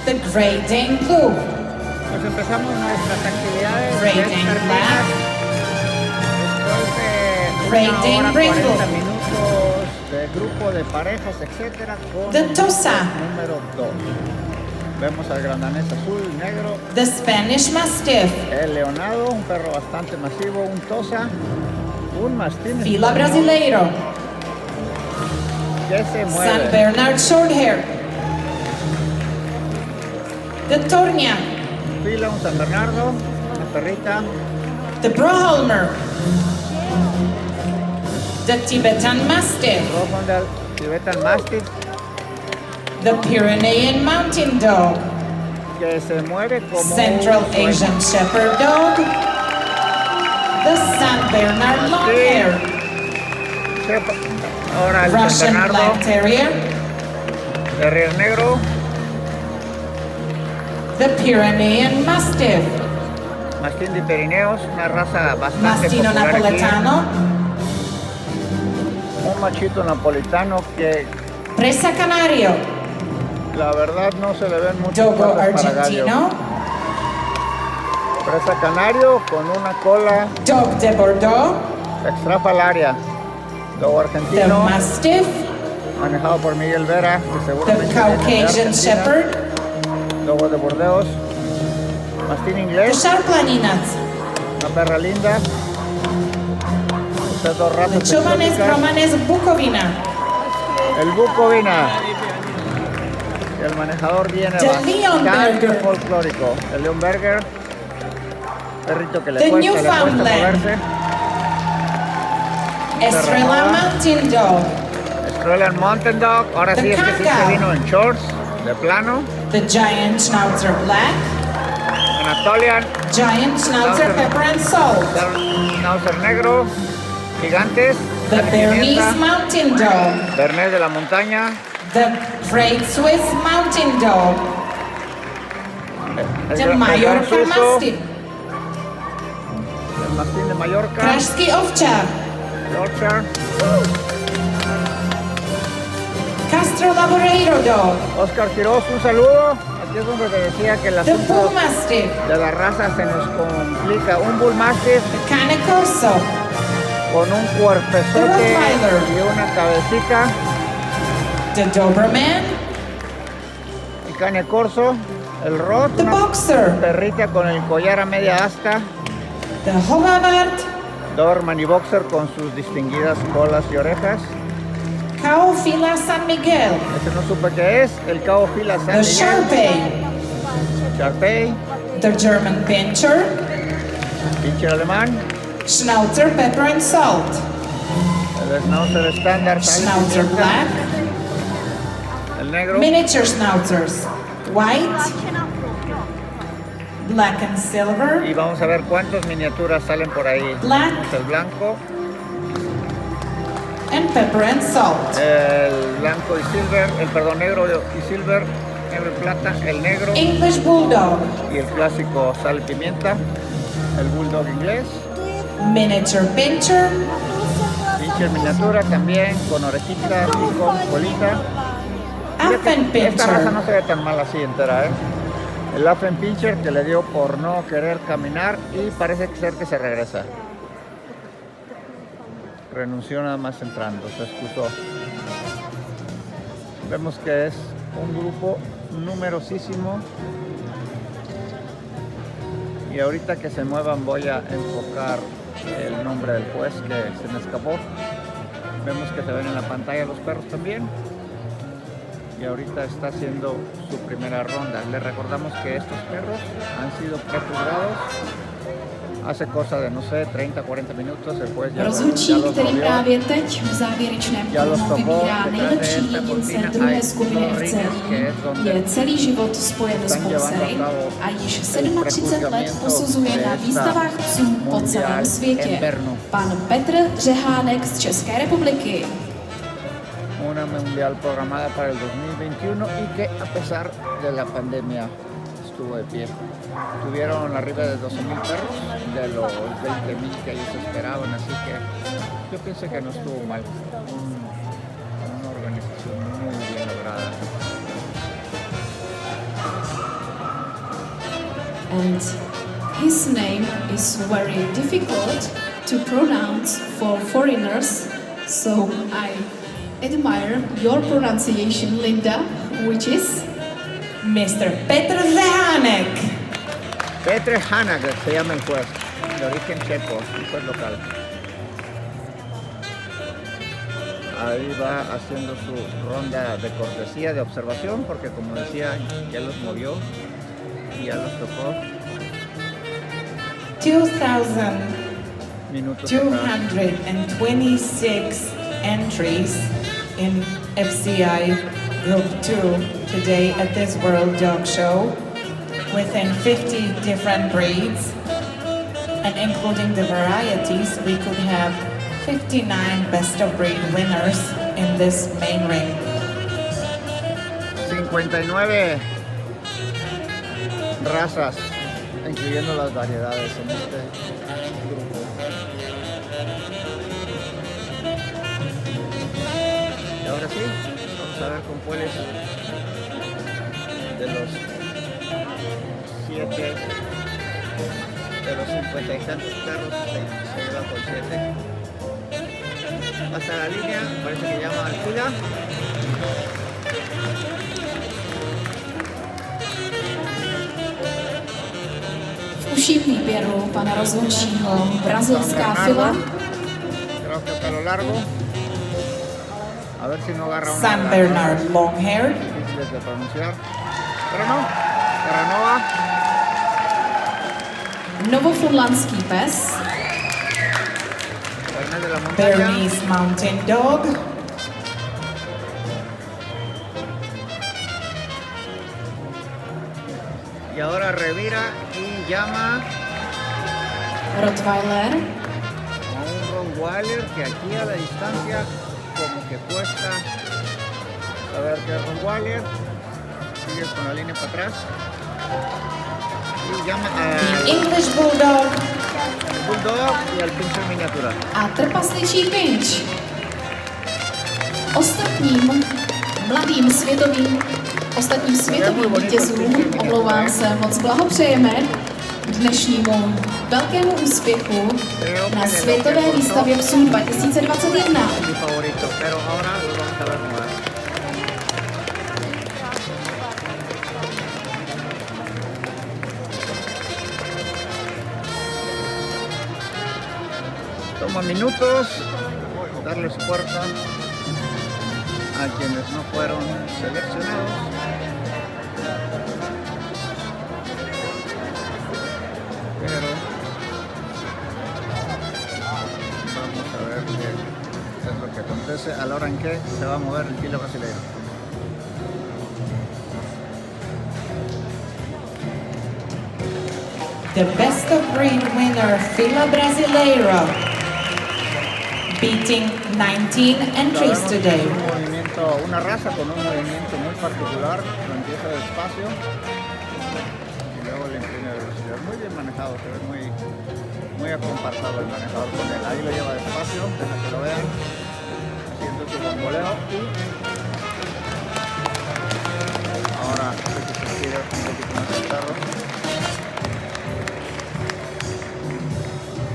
The Great Dane Blue. Pues empezamos nuestras actividades. Great Dane Black. Después de Great una Dane hora, Brindle. 40 minutos de grupo de parejas, etcétera, con The Tosa. número 2. Vemos al gran danés azul y negro, The Spanish Mastiff. el leonado, un perro bastante masivo, un tosa, un mastín Fila español Brasileiro. que se San mueve. Bernard Shorthair. The Tornia. Fila, un San Bernardo, una perrita, The Broholmer. The Tibetan Mastiff. Rofondel, Tibetan Mastiff, The Pyrenean Mountain Dog. que se mueve como Central un sueño. Asian Shepherd Dog. The San Bernard Longhair. Ahora el San Russian Bernardo, Black Terrier. terrier negro, The Pyrenean Mastiff. mastín de Pirineos, una raza bastante Mastino popular aquí. Napoletano. Un machito napolitano que Presa Canario. la verdad no se le ven muchos Dogo patas para gallo. Argentino. Presa canario con una cola Dog de Bordeaux. extrafalaria. Dogo The argentino, Mastiff. manejado por Miguel Vera, que The seguramente viene de Caucasian Argentina. Shepherd. Dogo de Burdeos, mastín The inglés, Sharplaninas. una perra linda. Estas dos The razas Chovanes exóticas. Bromanes Bukovina. El Bucovina. El manejador viene The bastante Leonberger. folclórico. El Leonberger. Perrito que le The cuesta Newfoundland. moverse. Estrella Mountain Dog. Australian Mountain Dog. Ahora The sí es que sí Kangal. se vino en shorts, de plano. The Giant Schnauzer Black. Anatolian. Giant Schnauzer Pepper and Salt. Schnauzer negro. Gigantes. The sal y Bernese pimienta, Mountain Dog. Bernés de la montaña. The Great Swiss Mountain Dog. El The gran Mallorca suizo, Mastiff. el mastín de Mallorca. Kraszki Ovčar. Yorkshire. Castro Laboreiro Dog. Oscar Quiroz, un saludo. Aquí es donde te decía que el The asunto Bull Mastiff. de la raza se nos complica. Un Bull Mastiff The Cane Corso. con un cuerpezote Rottweiler. y una cabecita. The Doberman. El cane corso. El Rot, The una Boxer. perrita con el collar a media asta. The Hovavart. Doberman y Boxer con sus distinguidas colas y orejas. Caofila San Miguel. Este no supe qué es. El Cabo Fila San The Miguel. Sharpei. Sharpei. The German Pinscher. Pincher alemán. Schnauzer Pepper and Salt. El Schnauzer estándar. sal y Schnauzer pimienta. Black. El negro. Miniature Schnauzers. White. Black and Silver. Y vamos a ver cuántas miniaturas salen por ahí. Black. El blanco, And Pepper and Salt. el blanco y silver, el perdón, negro y silver, negro y plata, el negro English Bulldog. y el clásico sal y pimienta, el bulldog inglés, Miniature Pinscher. pincher miniatura también, con orejitas y con colita. Affen Esta raza Pinscher. no se ve tan mal así entera, ¿eh? El Affen Pinscher que le dio por no querer caminar y parece ser que se regresa. Renunció nada más entrando, se excusó. Vemos que es un grupo numerosísimo. Y ahorita que se muevan voy a enfocar el nombre del juez que se me escapó. Vemos que se ven en la pantalla los perros también. Y ahorita está haciendo su primera ronda. Les recordamos que estos perros han sido prejuzgados hace cosa de, no sé, 30, 40 minutos. El juez ya Rozhodčí, los který rodeó. právě teď v závěrečném Ya los kolu tocó. vybírá Detrás de nejlepší esta jedince cortina druhé hay skupiny dos rines, que FCI, es donde je celý život spojen s están llevando boxery a cabo a již el 37 let prejuzgamiento posuzuje de na esta výstavách psů po mundial celém en světě. Brno. Pan Petr Řehánek z České republiky. Una mundial programada para el 2021 y que a pesar de la pandemia estuvo de pie. Tuvieron arriba de 12,000 perros de los 20,000 que ellos esperaban, así que yo pienso que no estuvo mal. Una organización muy bien lograda. and his name is very difficult to pronounce for foreigners, so I admire your pronunciation, Linda, which is Mr. Petr Zehánek. Petr Hanak se llama el juez, de origen checo, un juez local. Ahí va haciendo su ronda de cortesía, de observación, porque como decía, ya los movió y ya los tocó. 2,226 entries in FCI Group 2 today at this World Dog Show, within 50 different breeds, and including the varieties, we could have 59 best of breed winners in this main ring. 59 razas, incluyendo las variedades en este grupo. Y ahora sí, vamos a ver con cuáles de los 7 de los 50 y tantos perros se lleva con 7. Pasa la línea, parece que llama al fila. v uším výběru pana rozhodčího brazilská fila. Creo que pelo largo. A ver si no agarra una. San Bernard long-haired. Difíciles de pronunciar. Pero no. Terranova. Novofundlandský pes. Bernés de la montaña. Bernese Mountain Dog. Y ahora revira y llama Rottweiler. a un Rottweiler que aquí a la distancia como que cuesta saber que es Rottweiler. Sigues con la línea para atrás. Y llama The al English Bulldog. Bulldog y al pincher miniatura. A trpasličí pinč. Ostatním světovým vítězům, omlouvám se, moc blahopřejeme k dnešnímu velkému úspěchu na světové výstavě psů 2021. Mi favorito, pero ahora lo vamos a ver jugar. Toma minutos, darles puerta a quienes no fueron seleccionados. Pero vamos a ver qué es lo que acontece a la hora en que se va a mover el filo brasileño. The best of breed winner, Fila Brasileira, beating 19 entries Sabemos que today. es un movimiento, una raza con un movimiento muy particular, lo empieza despacio y luego le imprime velocidad. Muy bien manejado, se ve muy acompasado el manejador con él. Ahí lo lleva despacio, deja que lo vean, haciendo su bamboleo y ahora hace que se estire un poquito más el perro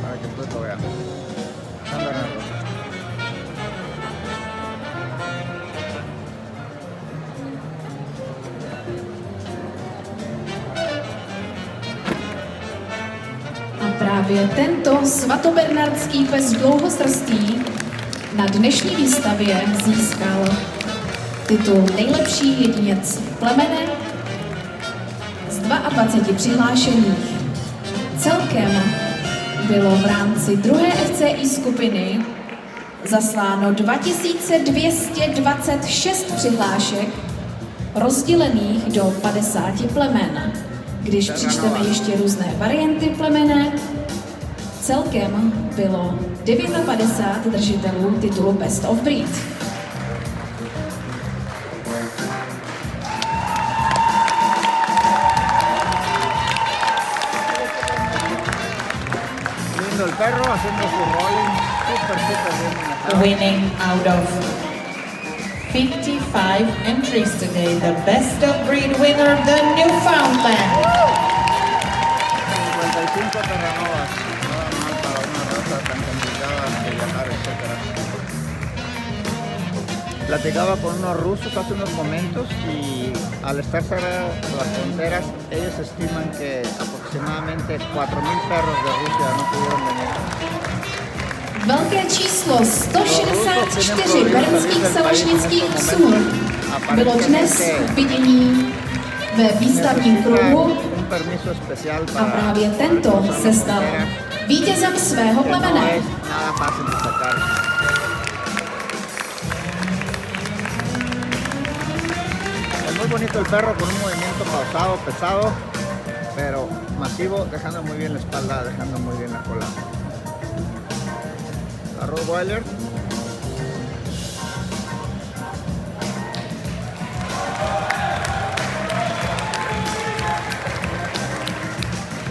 para que ustedes lo vean. San Bernardo. A právě tento svatobernardský pes dlouhosrstý na dnešní výstavě získal titul nejlepší jedinec plemene z 22 přihlášených. Celkem bylo v rámci druhé FCI skupiny zasláno 2226 přihlášek rozdělených do 50 plemen. Když přičteme ještě různé varianty plemene, celkem bylo 59 držitelů titulu Best of Breed. Lindo el perro haciendo su rolling, súper bien manejado. Winning out of 55 entries today, the best of breed winner, the Newfoundland. 5 Terranovas, nada mal para una raza tan complicada de viajar, etc. Platicaba con unos rusos hace unos momentos y al estar cerradas las fronteras, ellos estiman que aproximadamente 4.000 perros de Rusia no pudieron venir. Velké číslo 164 bernských salašnických psů bylo dnes vidění ve výstavním kruhu Un permiso especial a para právě tento se stal vítězem svého que no plemene. es nada fácil de sacar. Es muy bonito el perro con un movimiento pausado, pesado, pero masivo, dejando muy bien la espalda, dejando muy bien la cola. La Rottweiler.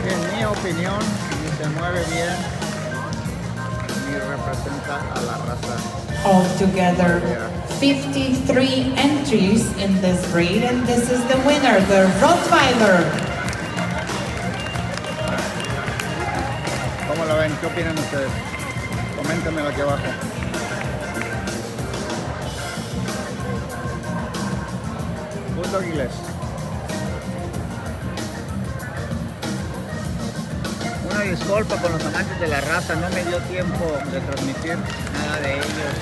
En mi opinión, ni se mueve bien, ni representa a la raza. Altogether, 53 entries in this breed, and this is the winner, the Rottweiler. ¿Cómo la ven? ¿Qué opinan ustedes? Coméntenmelo aquí abajo. Bulldog inglés. Una disculpa con los amantes de la raza, no me dio tiempo de transmitir nada de ellos.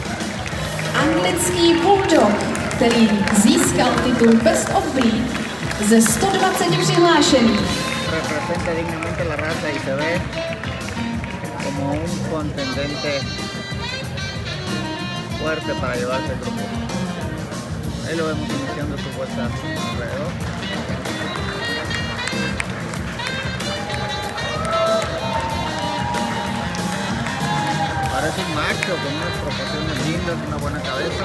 Anglický bulldog, který získal titul Best of Breed ze 120 přihlášených. Representa dignamente la raza y se ve como un contendente fuerte para llevarse el grupo. Ahí lo vemos iniciando su vuelta alrededor. Parece un macho con unas proporciones lindas, una buena cabeza.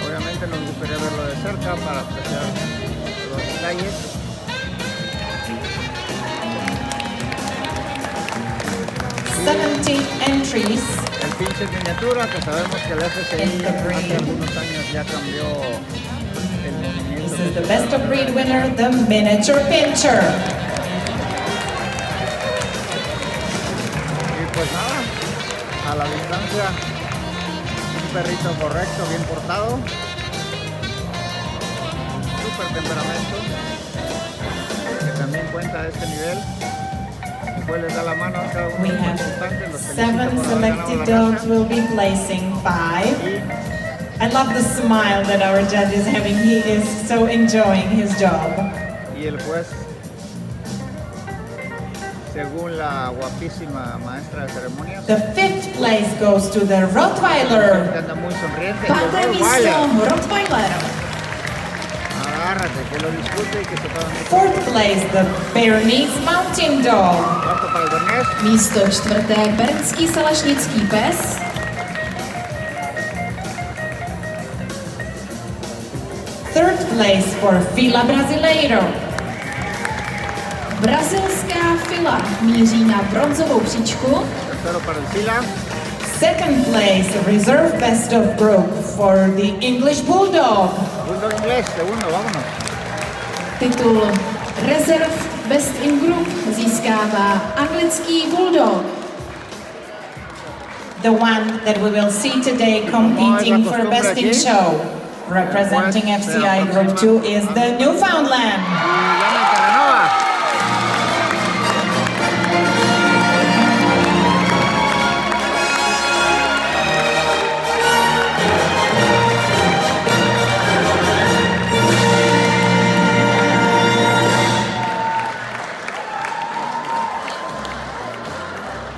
Obviamente nos gustaría verlo de cerca para apreciar los detalles. 70 entries. El pinche miniatura, que sabemos que el FCI In the breed. hace algunos años ya cambió el movimiento. This is the Best of Breed winner, the Miniature Pinscher. Y pues nada, a la distancia, un perrito correcto, bien portado, súper temperamento, que también cuenta a este nivel. Después les da la mano a cada uno We de los have participantes, los felicita 7 por haber ganado selected la dogs raza. will be placing 5. Y I love the smile that our judge is having. He is so enjoying his job. Y el juez, según la guapísima maestra de ceremonias, The 5th place goes to the que Rottweiler. anda muy sonriente, Páté el místo Rottweiler. Rottweiler. Agárrate, que lo disfrute y que se pueda meter. 4th place, the Bernese Mountain Dog. Cuarto para el Bernés. Místo čtvrté bernský salašnický pes. 3rd place for Fila Brasileiro. Brazilská fila míří na bronzovou příčku. Tercero para el Sila. 2nd place, reserve best of group for the English Bulldog. Bulldog inglés, segundo, vámonos. Titul Reserve Best in Group získává anglický bulldog. The one that we will see today competing for best in show. Representing FCI Group 2 is the Newfoundland. Y gana Terranova.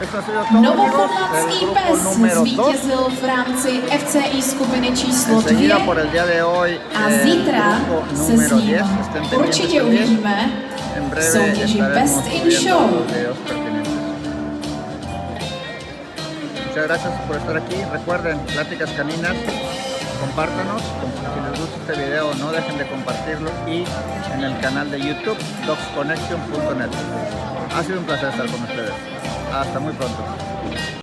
Esto ha sido todo, amigos, Novoforlandský del grupo pes número 2. zvítězil v rámci FCI skupiny číslo 2 Enseguida por el día de hoy, a el zítra grupo se número s 10. ním Estén pendientes určitě también. uvidíme En v breve soutěži estaremos Best in subiendo Show. los videos pertinentes. Muchas gracias por estar aquí. Recuerden, Pláticas Caninas, compártanos. Si les gusta este video, no dejen de compartirlo. Y en el canal de YouTube, dogsconnection.net. Ha sido un placer estar con ustedes. Hasta muy pronto.